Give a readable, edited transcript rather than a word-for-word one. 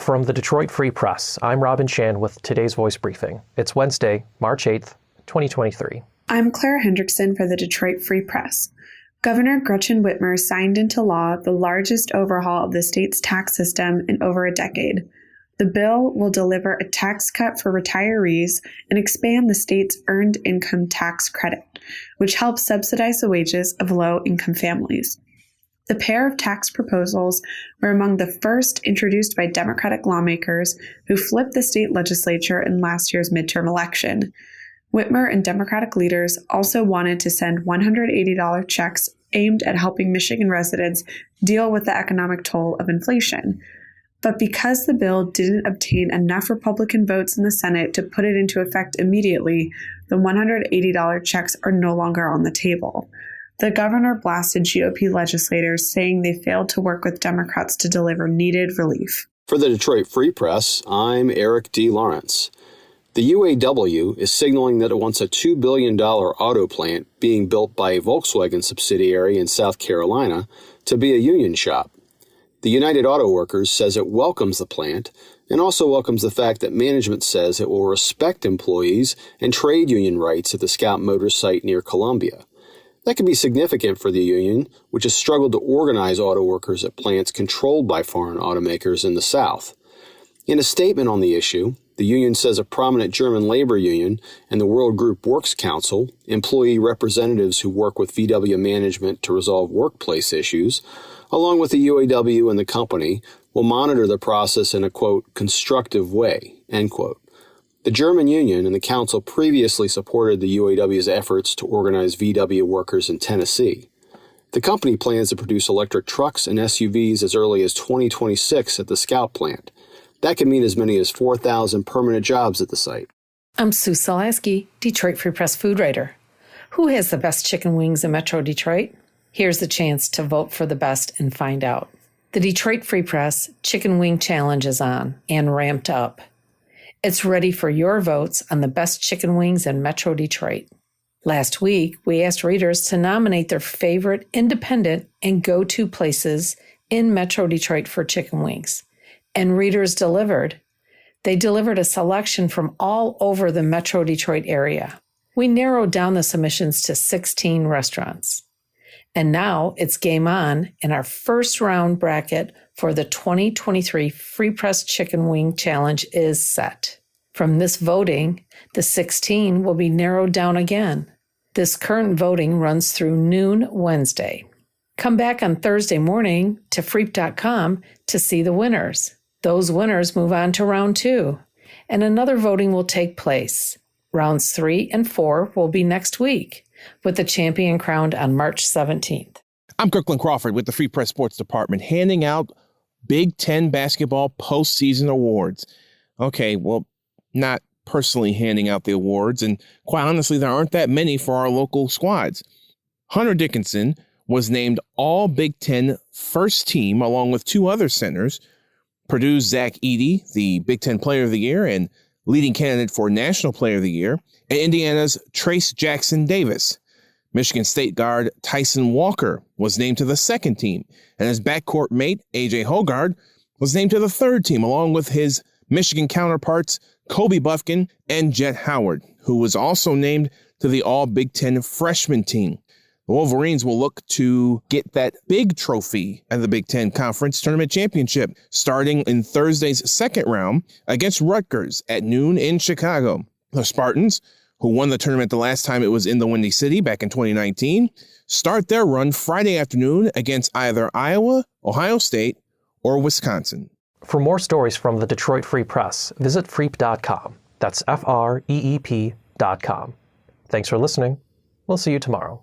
From the Detroit Free Press, I'm Robin Shan with today's Voice Briefing. It's Wednesday, March 8th, 2023. I'm Claire Hendrickson for the Detroit Free Press. Governor Gretchen Whitmer signed into law the largest overhaul of the state's tax system in over a decade. The bill will deliver a tax cut for retirees and expand the state's earned income tax credit, which helps subsidize the wages of low-income families. The pair of tax proposals were among the first introduced by Democratic lawmakers who flipped the state legislature in last year's midterm election. Whitmer and Democratic leaders also wanted to send $180 checks aimed at helping Michigan residents deal with the economic toll of inflation. But because the bill didn't obtain enough Republican votes in the Senate to put it into effect immediately, the $180 checks are no longer on the table. The governor blasted GOP legislators, saying they failed to work with Democrats to deliver needed relief. For the Detroit Free Press, I'm Eric D. Lawrence. The UAW is signaling that it wants a $2 billion auto plant being built by a Volkswagen subsidiary in South Carolina to be a union shop. The United Auto Workers says it welcomes the plant and also welcomes the fact that management says it will respect employees and trade union rights at the Scout Motors site near Columbia. That could be significant for the union, which has struggled to organize auto workers at plants controlled by foreign automakers in the South. In a statement on the issue, the union says a prominent German labor union and the World Group Works Council, employee representatives who work with VW management to resolve workplace issues, along with the UAW and the company, will monitor the process in a, quote, constructive way, end quote. The German union and the council previously supported the UAW's efforts to organize VW workers in Tennessee. The company plans to produce electric trucks and SUVs as early as 2026 at the Scout plant. That could mean as many as 4,000 permanent jobs at the site. I'm Sue Salaski, Detroit Free Press food writer. Who has the best chicken wings in Metro Detroit? Here's the chance to vote for the best and find out. The Detroit Free Press Chicken Wing Challenge is on and ramped up. It's ready for your votes on the best chicken wings in Metro Detroit. Last week, we asked readers to nominate their favorite independent and go-to places in Metro Detroit for chicken wings. And readers delivered. They delivered a selection from all over the Metro Detroit area. We narrowed down the submissions to 16 restaurants. And now it's game on, and our first round bracket for the 2023 Free Press Chicken Wing Challenge is set. From this voting, the 16 will be narrowed down again. This current voting runs through noon Wednesday. Come back on Thursday morning to freep.com to see the winners. Those winners move on to round 2, and another voting will take place. Rounds 3 and 4 will be next week, with the champion crowned on March 17th. I'm Kirkland Crawford with the Free Press Sports Department, handing out Big Ten basketball postseason awards. Okay, well, not personally handing out the awards, and quite honestly, there aren't that many for our local squads. Hunter Dickinson was named All Big Ten First Team along with 2 other centers. Purdue's Zach Edey, the Big Ten Player of the Year and leading candidate for National Player of the Year, and Indiana's Trace Jackson Davis. Michigan State guard Tyson Walker was named to the second team, and his backcourt mate, A.J. Hoggard, was named to the third team, along with his Michigan counterparts, Kobe Bufkin and Jet Howard, who was also named to the All-Big Ten freshman team. The Wolverines will look to get that big trophy at the Big Ten Conference Tournament Championship, starting in Thursday's second round against Rutgers at noon in Chicago. The Spartans, who won the tournament the last time it was in the Windy City back in 2019, start their run Friday afternoon against either Iowa, Ohio State, or Wisconsin. For more stories from the Detroit Free Press, visit freep.com. That's FREEP.com. Thanks for listening. We'll see you tomorrow.